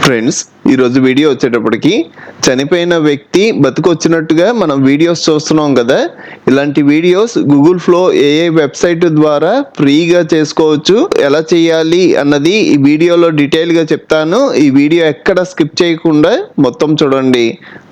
Friends, ఈరోజు video వచ్చేటప్పటికి చనిపోయిన వ్యక్తి బతికొచ్చినట్టుగా మనం వీడియోస్ చూస్తున్నాం కదా. ఇలాంటి videos Google flow AI website ద్వారా ఫ్రీగా చేసుకోవచ్చు. ఎలా చేయాలి అన్నది ఈ వీడియోలో డీటెయిల్గా చెప్తాను. ఈ వీడియో ఎక్కడ స్కిప్ చేయకుండా మొత్తం చూడండి.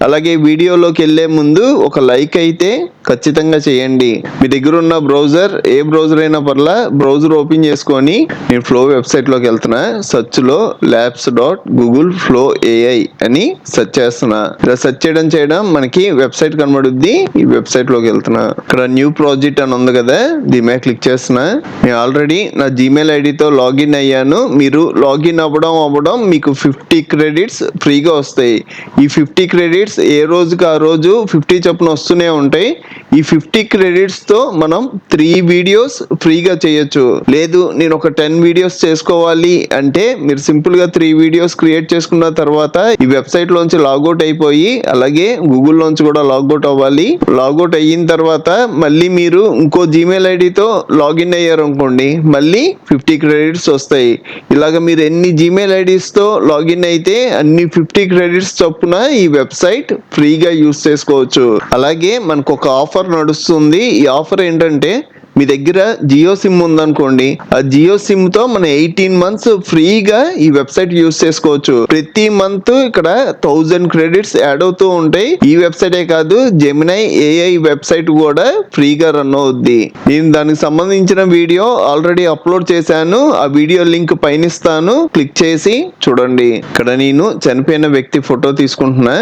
అలాగే వీడియోలోకి వెళ్ళే ముందు ఒక లైక్ అయితే ఖచ్చితంగా చేయండి. మీ దగ్గర ఉన్న బ్రౌజర్ ఏ బ్రౌజర్ అయినా పర్లా బ్రౌజర్ ఓపెన్ చేసుకొని నేను ఫ్లో వెబ్సైట్లోకి వెళ్తున్నా. సెర్చ్లో labs.google flow AI అని సెర్చ్ చేస్తున్నా. ఇలా సెర్చ్ చేయడం మనకి వెబ్సైట్ కనబడుద్ది. ఈ వెబ్సైట్ లోకి వెళ్తున్నా. ఇక్కడ న్యూ ప్రాజెక్ట్ అని ఉంది కదా, దీని మీద క్లిక్ చేస్తున్నా. నేను ఆల్రెడీ నా జీమెయిల్ ఐడితో లాగిన్ అయ్యాను. మీరు లాగిన్ అవ్వడం మీకు 50 క్రెడిట్స్ ఫ్రీగా వస్తాయి. ఈ 50 క్రెడిట్స్ ఏ రోజుకి ఆ రోజు 50 చొప్పున వస్తూనే ఉంటాయి. ఈ 50 క్రెడిట్స్ తో మనం 3 వీడియోస్ ఫ్రీగా చేయొచ్చు. లేదు నేను ఒక 10 వీడియోస్ చేసుకోవాలి అంటే మీరు సింపుల్ గా 3 వీడియోస్ క్రియేట్ చేసుకున్న తర్వాత ఈ వెబ్సైట్ లోంచి లాగౌట్ అయిపోయి అలాగే గూగుల్ లోంచి కూడా లాగౌట్ అవ్వాలి. లాగౌట్ అయిన తర్వాత మళ్ళీ మీరు ఇంకో జీమెయిల్ ఐడితో లాగిన్ అయ్యారు అనుకోండి, మళ్ళీ 50 క్రెడిట్స్ వస్తాయి. ఇలాగ మీరు ఎన్ని జీమెయిల్ ఐడీస్ తో లాగిన్ అయితే అన్ని 50 క్రెడిట్స్ చొప్పున ఈ వెబ్సైట్ ఫ్రీగా యూస్ చేసుకోవచ్చు. అలాగే మనకు ఒక ఆఫర్ నడుస్తుంది. ఈ ఆఫర్ ఏంటంటే, మీ దగ్గర జియో సిమ్ ఉందనుకోండి, ఆ జియో సిమ్ తో మన 18 months ఫ్రీగా ఈ వెబ్సైట్ యూస్ చేసుకోవచ్చు. ప్రతి మంత్ ఇక్కడ 1000 క్రెడిట్స్ యాడ్ అవుతూ ఉంటాయి. ఈ వెబ్సైటే కాదు, జెమినై ఏఐ వెబ్సైట్ కూడా ఫ్రీగా రన్ అవుద్ది. నేను దానికి సంబంధించిన వీడియో ఆల్రెడీ అప్లోడ్ చేశాను. ఆ వీడియో లింక్ పైన ఇస్తాను, క్లిక్ చేసి చూడండి. ఇక్కడ నేను చనిపోయిన వ్యక్తి ఫోటో తీసుకుంటున్నా.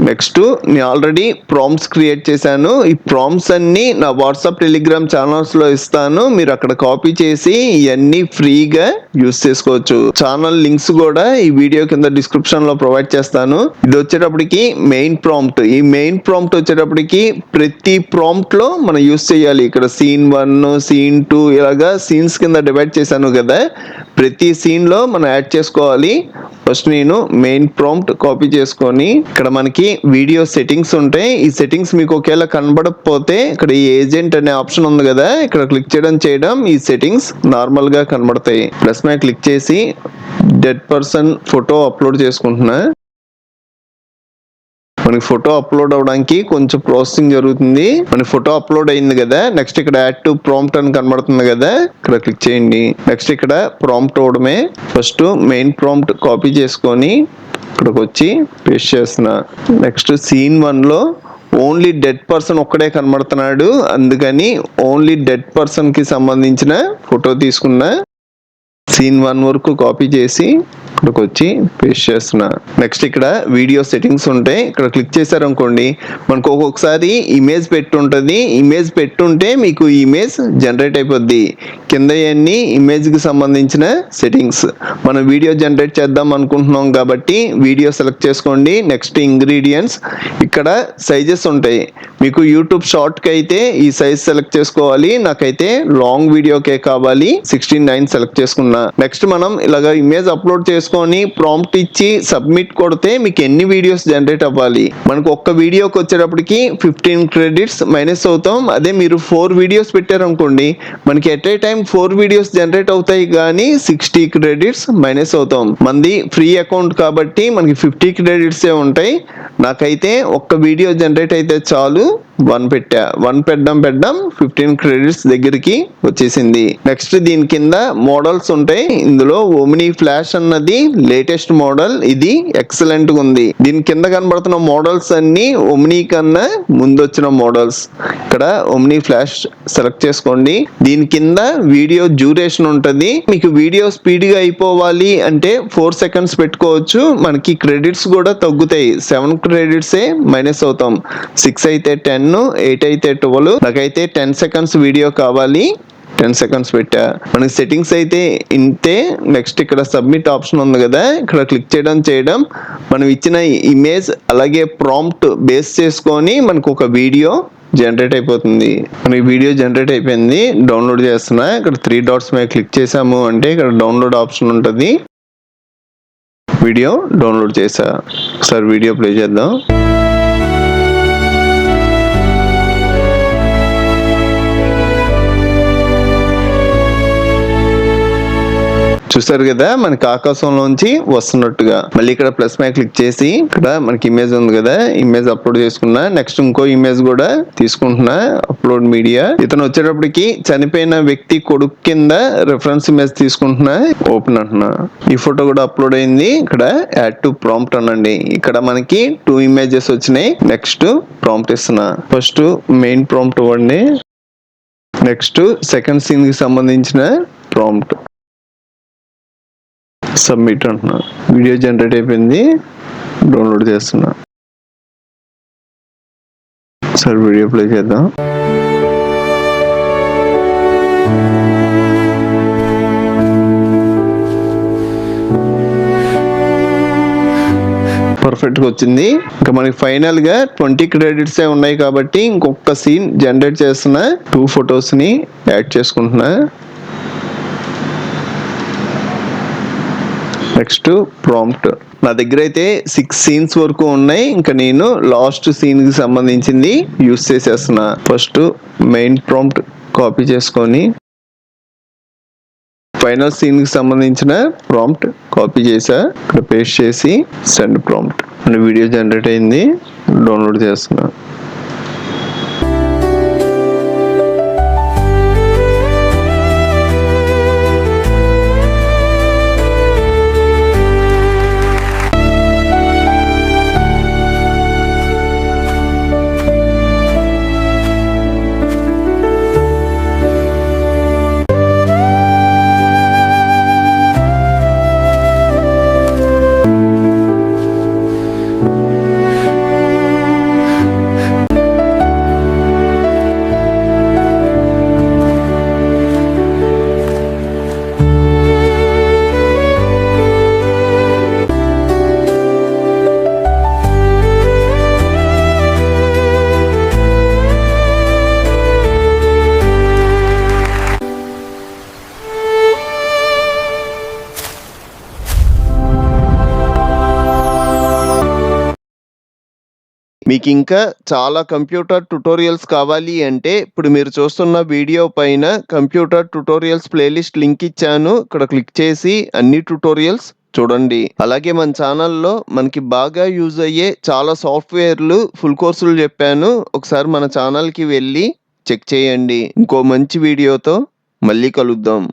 నెక్స్ట్ నేను ఆల్రెడీ ప్రాంప్ట్స్ క్రియేట్ చేశాను. ఈ ప్రాంప్ట్స్ అన్ని నా వాట్సాప్ టెలిగ్రామ్ ఛానల్స్లో ఇస్తాను. మీరు అక్కడ కాపీ చేసి ఇవన్నీ ఫ్రీగా యూస్ చేసుకోవచ్చు. ఛానల్ లింక్స్ కూడా ఈ వీడియో కింద డిస్క్రిప్షన్ లో ప్రొవైడ్ చేస్తాను. ఇది వచ్చేటప్పటికి మెయిన్ ప్రాంప్ట్. ఈ మెయిన్ ప్రాంప్ట్ వచ్చేటప్పటికి ప్రతి ప్రాంప్ట్ లో మనం యూస్ చేయాలి. ఇక్కడ సీన్ 1, సీన్ 2 ఇలాగా సీన్స్ కింద డివైడ్ చేశాను కదా, ప్రతి సీన్ లో మనం యాడ్ చేసుకోవాలి. ఫస్ట్ నేను మెయిన్ ప్రాంప్ట్ కాపీ చేసుకొని ఇక్కడ మనకి వీడియో సెట్టింగ్స్ ఉంటాయి. ఈ సెట్టింగ్స్ మీకు ఒకవేళ కనబడకపోతే ఇక్కడ ఈ ఏజెంట్ అనే ఆప్షన్ ఉంది కదా, ఇక్కడ క్లిక్ చేయడం ఈ సెట్టింగ్స్ నార్మల్ గా కనబడతాయి. ప్లస్ మీద క్లిక్ చేసి డెడ్ పర్సన్ ఫోటో అప్లోడ్ చేసుకుంటున్నా. మనకి ఫోటో అప్లోడ్ అవడానికి కొంచెం ప్రాసెసింగ్ జరుగుతుంది. మనకి ఫోటో అప్లోడ్ అయింది కదా, నెక్స్ట్ ఇక్కడ యాడ్ టు ప్రాంప్ట్ అని కనబడుతుంది కదా, ఇక్కడ క్లిక్ చేయండి. నెక్స్ట్ ఇక్కడ ప్రాంప్ట్ అవడమే. ఫస్ట్ మెయిన్ ప్రాంప్ట్ కాపీ చేసుకొని ఇక్కడికి వచ్చి పేస్ట్ చేస్తున్నా. నెక్స్ట్ సీన్ 1 లో ఓన్లీ డెడ్ పర్సన్ ఒక్కడే కనబడుతున్నాడు, అందుకని ఓన్లీ డెడ్ పర్సన్ కి సంబంధించిన ఫోటో తీసుకున్నా. సీన్ 1 వరకు కాపీ చేసి ఇక్కడికి వచ్చి పేస్ట్ చేస్తున్నా. నెక్స్ట్ ఇక్కడ వీడియో సెట్టింగ్స్ ఉంటాయి. ఇక్కడ క్లిక్ చేశారనుకోండి, మనకు ఒక్కొక్కసారి ఇమేజ్ పెట్టుంటుంది. ఇమేజ్ పెట్టుంటే మీకు ఇమేజ్ జనరేట్ అయిపోద్ది. కింద అన్ని ఇమేజ్ కి సంబంధించిన సెట్టింగ్స్. మనం వీడియో జనరేట్ చేద్దాం అనుకుంటున్నాం కాబట్టి వీడియో సెలెక్ట్ చేసుకోండి. నెక్స్ట్ ఇంగ్రీడియంట్స్, ఇక్కడ సైజెస్ ఉంటాయి. మీకు యూట్యూబ్ షార్ట్ కి అయితే ఈ సైజ్ సెలెక్ట్ చేసుకోవాలి. నాకైతే లాంగ్ వీడియోకే కావాలి, 16:9 సెలెక్ట్ చేసుకున్నా. నెక్స్ట్ మనం ఇలాగ ఇమేజ్ అప్లోడ్ చేసుకొని ప్రాంప్ట్ ఇచ్చి సబ్మిట్ కొడితే మీకు ఎన్ని వీడియోస్ జనరేట్ అవ్వాలి. మనకు ఒక్క వీడియోకి వచ్చేటప్పటికి 15 క్రెడిట్స్ మైనస్ అవుతాం. అదే మీరు 4 వీడియోస్ పెట్టారనుకోండి, మనకి at a time 4 videos generate అవుతాయి కానీ 60 క్రెడిట్స్ మైనస్ అవుతాం. మంది ఫ్రీ అకౌంట్ కాబట్టి మనకి 50 క్రెడిట్సే ఉంటాయి. నాకైతే ఒక్క వీడియో జనరేట్ అయితే చాలు, 1 పెట్టా. 1 పెట్టడం 15 క్రెడిట్స్ దగ్గరికి వచ్చేసింది. నెక్స్ట్ దీని కింద మోడల్స్ ఉంటాయి. ఇందులో ఓమ్ని ఫ్లాష్ అన్నది లేటెస్ట్ మోడల్. ఇది ఎక్సలెంట్ గా ఉంది. దీని కింద కనబడుతున్న మోడల్స్ అన్ని ఓమ్ని కన్నా ముందు వచ్చిన మోడల్స్. ఇక్కడ ఓమ్ని ఫ్లాష్ సెలెక్ట్ చేసుకోండి. దీని కింద వీడియో డ్యూరేషన్ ఉంటుంది. మీకు వీడియో స్పీడ్ గా అయిపోవాలి అంటే 4 seconds పెట్టుకోవచ్చు. మనకి క్రెడిట్స్ కూడా తగ్గుతాయి. 7 క్రెడిట్సే మైనస్ అవుతాం. 6 అయితే 10, 8 అయితే 12. నాకైతే 10 seconds వీడియో కావాలి, 10 seconds పెట్టా. మనకి సెట్టింగ్స్ అయితే ఇంతే. నెక్స్ట్ ఇక్కడ సబ్మిట్ ఆప్షన్ ఉంది కదా, ఇక్కడ క్లిక్ చేయడం మనం ఇచ్చిన ఇమేజ్ అలాగే ప్రాంప్ట్ బేస్ చేసుకొని మనకు ఒక వీడియో జనరేట్ అయిపోతుంది. మనకి వీడియో జనరేట్ అయిపోయింది. డౌన్లోడ్ చేస్తున్నా. ఇక్కడ 3 dots మీద క్లిక్ చేసాము అంటే ఇక్కడ డౌన్లోడ్ ఆప్షన్ ఉంటుంది. వీడియో డౌన్లోడ్ చేసా. ఒకసారి వీడియో ప్లే చేద్దాం. చూసారు కదా మనకి ఆకాశంలోంచి వస్తున్నట్టుగా. మళ్ళీ ఇక్కడ ప్లస్ మీద క్లిక్ చేసి ఇక్కడ మనకి ఇమేజ్ ఉంది కదా, ఇమేజ్ అప్లోడ్ చేసుకున్నా. నెక్స్ట్ ఇంకో ఇమేజ్ కూడా తీసుకుంటున్నా, అప్లోడ్ మీడియా. ఇతను వచ్చేటప్పటికి చనిపోయిన వ్యక్తి కొడుకు కింద రిఫరెన్స్ ఇమేజ్ తీసుకుంటున్నా, ఓపెన్ అంటున్నా. ఈ ఫోటో కూడా అప్లోడ్ అయింది. ఇక్కడ యాడ్ టు ప్రాంప్ట్ అనండి. ఇక్కడ మనకి 2 ఇమేజెస్ వచ్చినాయి. నెక్స్ట్ ప్రాంప్ట్ ఇస్తున్నా. ఫస్ట్ మెయిన్ ప్రాంప్ట్ ఇవ్వండి. నెక్స్ట్ సెకండ్ సీన్ కి సంబంధించిన ప్రాంప్ట్. సబ్మిట్ అంటున్నా. వీడియో జనరేట్ అయిపోయింది, డౌన్లోడ్ చేస్తున్నా. సరే వీడియో ప్లే చేద్దాం. పర్ఫెక్ట్ గా వచ్చింది. ఇంకా మనకి ఫైనల్ గా 20 క్రెడిట్స్ ఉన్నాయి కాబట్టి ఇంకొక సీన్ జనరేట్ చేస్తున్నా. 2 ఫొటోస్ ని యాడ్ చేసుకుంటున్నా. Next prompt. నా దగ్గర అయితే 6 సీన్స్ వరకు ఉన్నాయి. ఇంకా నేను లాస్ట్ సీన్ కి సంబంధించింది యూస్ చేసేస్తున్నా. ఫస్ట్ మెయిన్ ప్రాంప్ట్ కాపీ చేసుకొని ఫైనల్ సీన్ కి సంబంధించిన ప్రాంప్ట్ కాపీ చేసా, ఇక్కడ పేస్ట్ చేసి సెండ్ ప్రాంప్ట్. వీడియో జనరేట్ అయింది, డౌన్లోడ్ చేస్తున్నా. మీకు ఇంకా చాలా కంప్యూటర్ ట్యుటోరియల్స్ కావాలి అంటే ఇప్పుడు మీరు చూస్తున్న వీడియో పైన కంప్యూటర్ ట్యుటోరియల్స్ ప్లేలిస్ట్ లింక్ ఇచ్చాను. ఇక్కడ క్లిక్ చేసి అన్ని ట్యుటోరియల్స్ చూడండి. అలాగే మన ఛానల్లో మనకి బాగా యూజ్ అయ్యే చాలా సాఫ్ట్వేర్లు ఫుల్ కోర్సులు చెప్పాను. ఒకసారి మన ఛానల్కి వెళ్ళి చెక్ చేయండి. ఇంకో మంచి వీడియోతో మళ్ళీ కలుద్దాం.